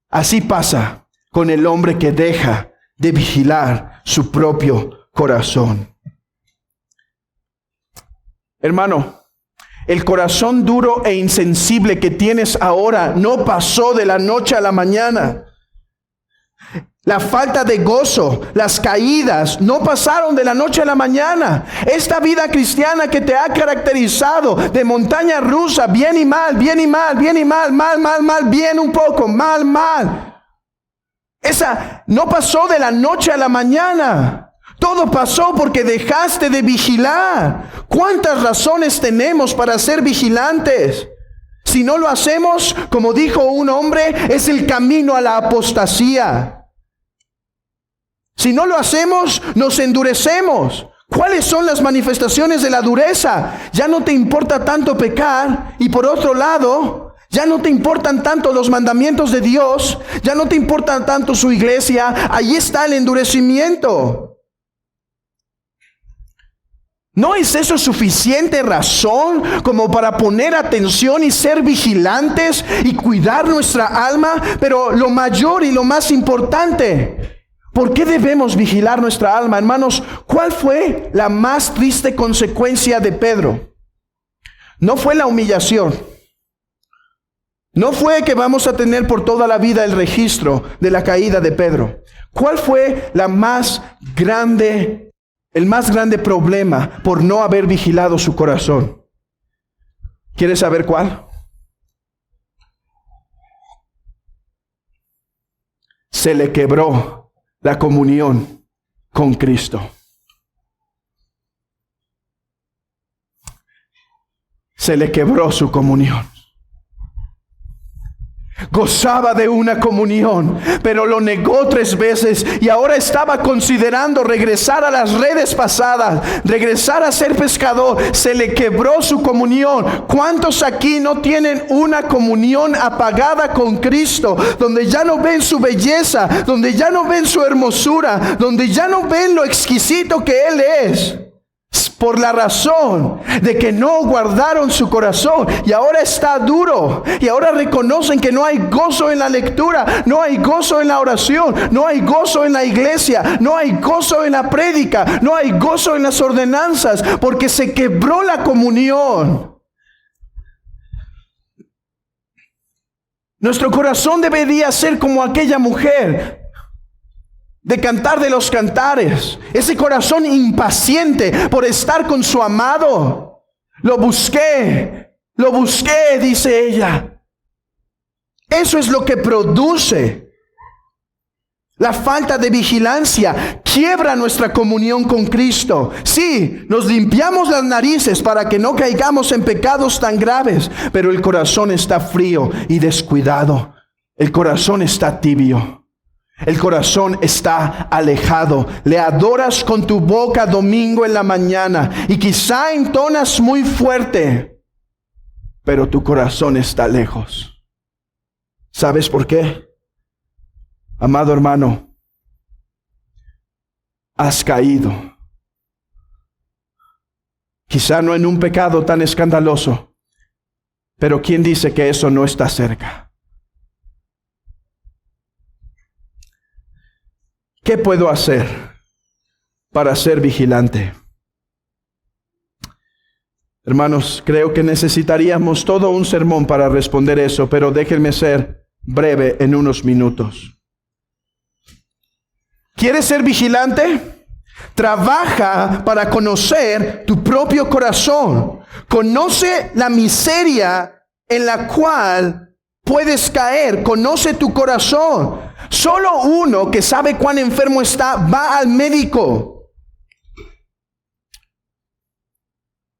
Así pasa con el hombre que deja de vigilar su propio corazón. Hermano, el corazón duro e insensible que tienes ahora no pasó de la noche a la mañana. La falta de gozo, las caídas, no pasaron de la noche a la mañana. Esta vida cristiana que te ha caracterizado de montaña rusa, bien y mal, bien y mal, bien y mal, mal, mal, mal, bien un poco, mal, mal. Esa no pasó de la noche a la mañana. Todo pasó porque dejaste de vigilar. ¿Cuántas razones tenemos para ser vigilantes? Si no lo hacemos, como dijo un hombre, es el camino a la apostasía. Si no lo hacemos, nos endurecemos. ¿Cuáles son las manifestaciones de la dureza? Ya no te importa tanto pecar, y por otro lado, ya no te importan tanto los mandamientos de Dios, ya no te importa tanto su iglesia. Ahí está el endurecimiento. ¿No es eso suficiente razón como para poner atención y ser vigilantes y cuidar nuestra alma? Pero lo mayor y lo más importante, ¿por qué debemos vigilar nuestra alma? Hermanos, ¿cuál fue la más triste consecuencia de Pedro? No fue la humillación. No fue que vamos a tener por toda la vida el registro de la caída de Pedro. ¿Cuál fue el más grande problema por no haber vigilado su corazón? ¿Quieres saber cuál? Se le quebró la comunión con Cristo. Se le quebró su comunión. Gozaba de una comunión, pero lo negó 3 veces y ahora estaba considerando regresar a las redes pasadas, regresar a ser pescador. Se le quebró su comunión. ¿Cuántos aquí no tienen una comunión apagada con Cristo, donde ya no ven su belleza, donde ya no ven su hermosura, donde ya no ven lo exquisito que Él es? Por la razón de que no guardaron su corazón, y ahora está duro, y ahora reconocen que no hay gozo en la lectura, no hay gozo en la oración, no hay gozo en la iglesia, no hay gozo en la prédica, no hay gozo en las ordenanzas, porque se quebró la comunión. Nuestro corazón debería ser como aquella mujer de Cantar de los Cantares, ese corazón impaciente por estar con su amado. Lo busqué, dice ella. Eso es lo que produce la falta de vigilancia. Quiebra nuestra comunión con Cristo. Sí, nos limpiamos las narices para que no caigamos en pecados tan graves, pero el corazón está frío y descuidado. El corazón está tibio. El corazón está alejado. Le adoras con tu boca domingo en la mañana y quizá entonas muy fuerte, pero tu corazón está lejos. ¿Sabes por qué? Amado hermano, has caído. Quizá no en un pecado tan escandaloso, pero ¿quién dice que eso no está cerca? ¿Qué puedo hacer para ser vigilante? Hermanos, creo que necesitaríamos todo un sermón para responder eso, pero déjenme ser breve en unos minutos. ¿Quieres ser vigilante? Trabaja para conocer tu propio corazón. Conoce la miseria en la cual puedes caer. Conoce tu corazón. Solo uno que sabe cuán enfermo está va al médico.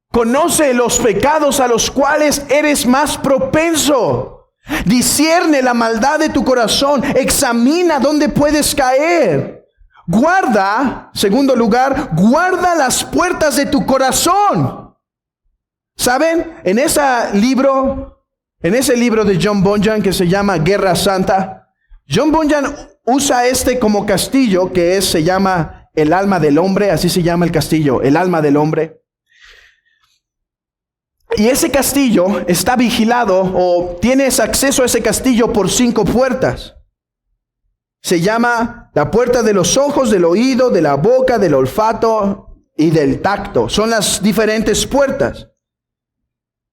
Conoce los pecados a los cuales eres más propenso. Discierne la maldad de tu corazón. Examina dónde puedes caer. Guarda, segundo lugar, guarda las puertas de tu corazón. ¿Saben? En ese libro de John Bunyan que se llama Guerra Santa, John Bunyan usa como castillo que se llama el alma del hombre, así se llama el castillo, el alma del hombre. Y ese castillo está vigilado o tienes acceso a ese castillo por 5 puertas. Se llama la puerta de los ojos, del oído, de la boca, del olfato y del tacto. Son las diferentes puertas.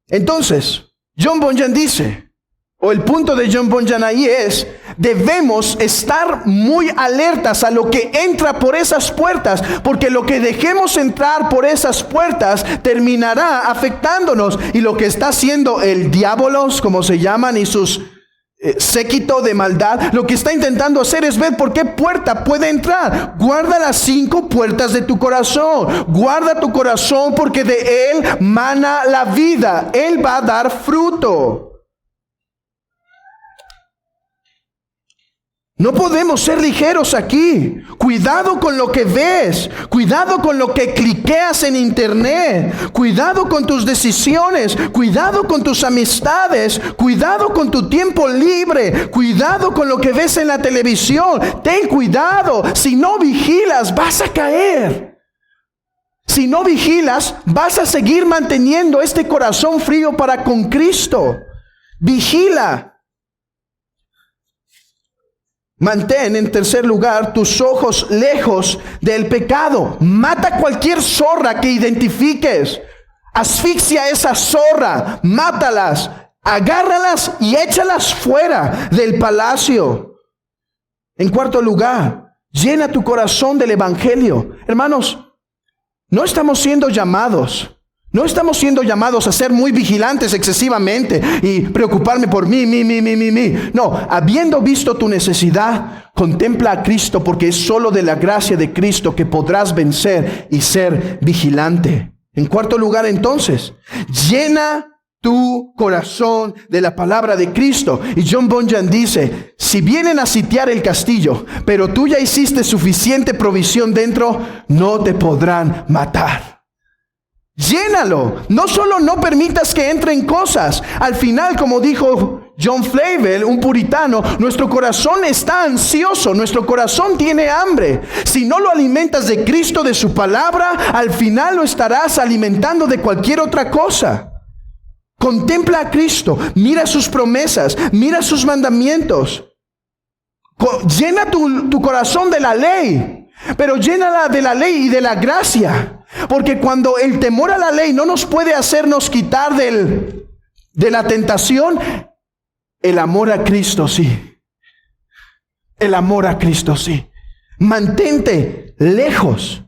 Entonces, John Bunyan dice, o el punto de John Bunyan ahí es, debemos estar muy alertas a lo que entra por esas puertas, porque lo que dejemos entrar por esas puertas terminará afectándonos. Y lo que está haciendo el diabolos, como se llaman, y sus séquito de maldad, lo que está intentando hacer es ver por qué puerta puede entrar. Guarda las 5 puertas de tu corazón. Guarda tu corazón porque de él mana la vida. Él va a dar fruto. No podemos ser ligeros aquí. Cuidado con lo que ves. Cuidado con lo que cliqueas en internet. Cuidado con tus decisiones. Cuidado con tus amistades. Cuidado con tu tiempo libre. Cuidado con lo que ves en la televisión. Ten cuidado. Si no vigilas, vas a caer. Si no vigilas, vas a seguir manteniendo este corazón frío para con Cristo. Vigila. Mantén, en tercer lugar, tus ojos lejos del pecado. Mata cualquier zorra que identifiques. Asfixia a esa zorra. Mátalas. Agárralas y échalas fuera del palacio. En cuarto lugar, llena tu corazón del evangelio. Hermanos, no estamos siendo llamados a ser muy vigilantes excesivamente y preocuparme por mí. No, habiendo visto tu necesidad, contempla a Cristo, porque es solo de la gracia de Cristo que podrás vencer y ser vigilante. En cuarto lugar, entonces, llena tu corazón de la palabra de Cristo. Y John Bunyan dice, si vienen a sitiar el castillo, pero tú ya hiciste suficiente provisión dentro, no te podrán matar. Llénalo. No solo no permitas que entren cosas. Al final, como dijo John Flavel, un puritano, nuestro corazón está ansioso, nuestro corazón tiene hambre. Si no lo alimentas de Cristo, de su palabra, al final lo estarás alimentando de cualquier otra cosa. Contempla a Cristo, mira sus promesas, mira sus mandamientos. Llena tu corazón de la ley, pero llénala de la ley y de la gracia. Porque cuando el temor a la ley no nos puede hacernos quitar de la tentación, el amor a Cristo sí. El amor a Cristo sí. Mantente lejos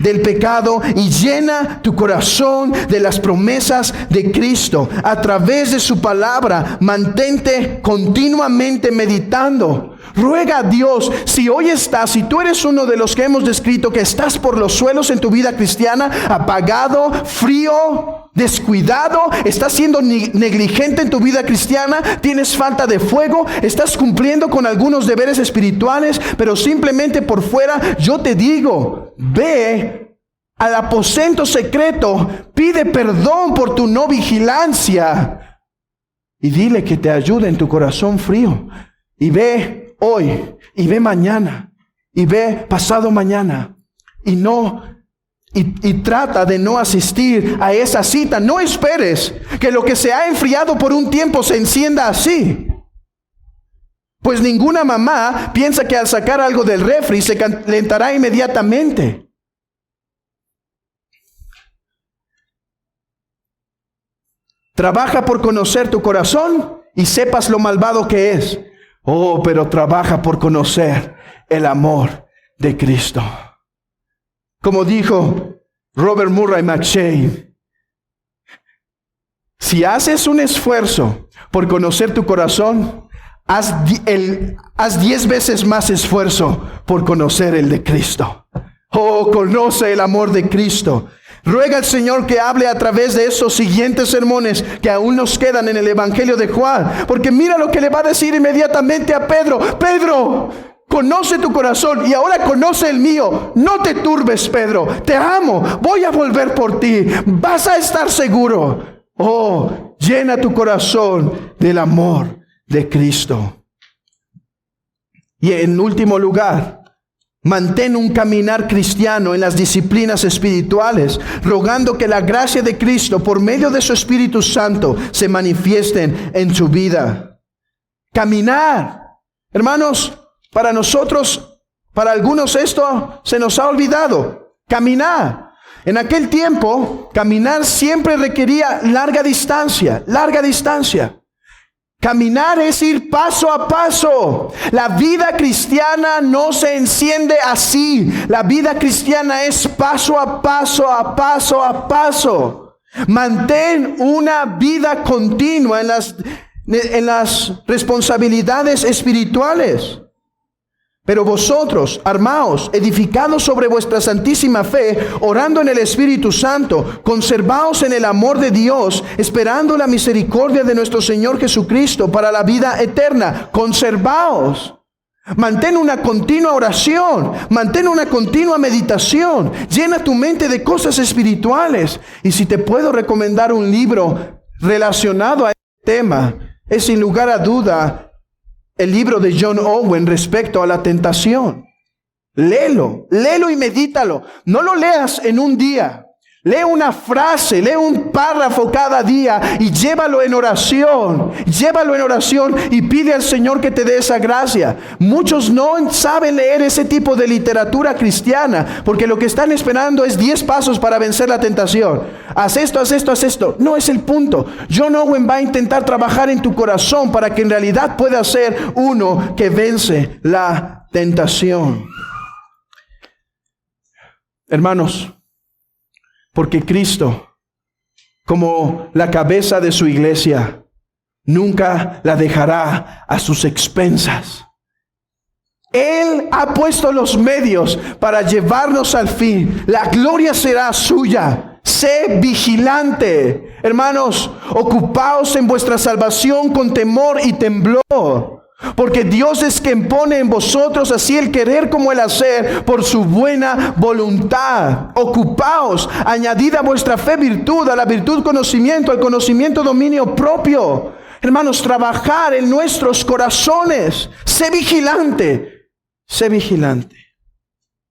del pecado y llena tu corazón de las promesas de Cristo. A través de su palabra, mantente continuamente meditando. Ruega a Dios, si tú eres uno de los que hemos descrito que estás por los suelos en tu vida cristiana, apagado, frío, descuidado, estás siendo negligente en tu vida cristiana, tienes falta de fuego, estás cumpliendo con algunos deberes espirituales, pero simplemente por fuera, yo te digo, ve al aposento secreto, pide perdón por tu no vigilancia y dile que te ayude en tu corazón frío. Y ve hoy, y ve mañana, y ve pasado mañana, y trata de no asistir a esa cita. No esperes que lo que se ha enfriado por un tiempo se encienda así. Pues ninguna mamá piensa que al sacar algo del refri se calentará inmediatamente. Trabaja por conocer tu corazón y sepas lo malvado que es. Oh, pero trabaja por conocer el amor de Cristo. Como dijo Robert Murray McCheyne, si haces un esfuerzo por conocer tu corazón, haz 10 veces más esfuerzo por conocer el de Cristo. Oh, conoce el amor de Cristo. Ruega al Señor que hable a través de esos siguientes sermones que aún nos quedan en el Evangelio de Juan. Porque mira lo que le va a decir inmediatamente a Pedro. Pedro, conoce tu corazón y ahora conoce el mío. No te turbes, Pedro. Te amo. Voy a volver por ti. Vas a estar seguro. Oh, llena tu corazón del amor de Cristo. Y en último lugar, mantén un caminar cristiano en las disciplinas espirituales, rogando que la gracia de Cristo por medio de su Espíritu Santo se manifiesten en su vida. Caminar. Hermanos, para nosotros, para algunos esto se nos ha olvidado. Caminar. En aquel tiempo, caminar siempre requería larga distancia. Caminar es ir paso a paso. La vida cristiana no se enciende así. La vida cristiana es paso a paso. Mantén una vida continua en las responsabilidades espirituales. Pero vosotros, armaos, edificados sobre vuestra santísima fe, orando en el Espíritu Santo, conservaos en el amor de Dios, esperando la misericordia de nuestro Señor Jesucristo para la vida eterna. Conservaos. Mantén una continua oración, mantén una continua meditación, llena tu mente de cosas espirituales. Y si te puedo recomendar un libro relacionado a este tema, es sin lugar a duda el libro de John Owen respecto a la tentación. Léelo y medítalo. No lo leas en un día. Lee una frase, lee un párrafo cada día y llévalo en oración. Y pide al Señor que te dé esa gracia. Muchos no saben leer ese tipo de literatura cristiana porque lo que están esperando es 10 pasos para vencer la tentación. Haz esto. No es el punto. John Owen va a intentar trabajar en tu corazón para que en realidad pueda ser uno que vence la tentación. Hermanos, porque Cristo, como la cabeza de su iglesia, nunca la dejará a sus expensas. Él ha puesto los medios para llevarnos al fin. La gloria será suya. Sé vigilante. Hermanos, ocupaos en vuestra salvación con temor y temblor. Porque Dios es quien pone en vosotros así el querer como el hacer por su buena voluntad. Ocupaos, añadid a vuestra fe virtud, a la virtud conocimiento, al conocimiento dominio propio. Hermanos, trabajar en nuestros corazones. Sé vigilante.